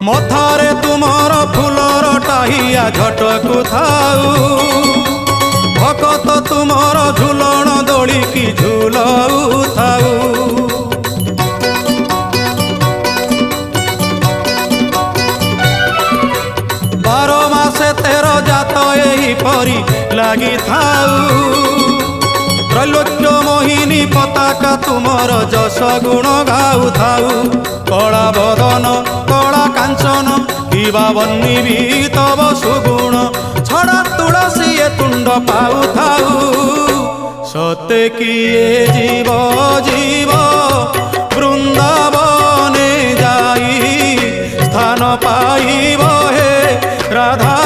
मथारे तुमर फूलर टाहिया झटकु थाऊ भकत तुमर झुलण दोड़ी की झुलऊ थाऊ। 12 मासे 13 जात एही परी लगी थाऊ त्रैलोक्य मोहिनी पताका तुमर जस गुण गाऊ थाऊ। कला बदन कला कांचन किबा बन्नी भी तब सुगुण छड़ा तुलसी तुंड पाऊ थाऊ। सते किए जीव जीव वृंदावने जाई स्थान पाइब हे राधा।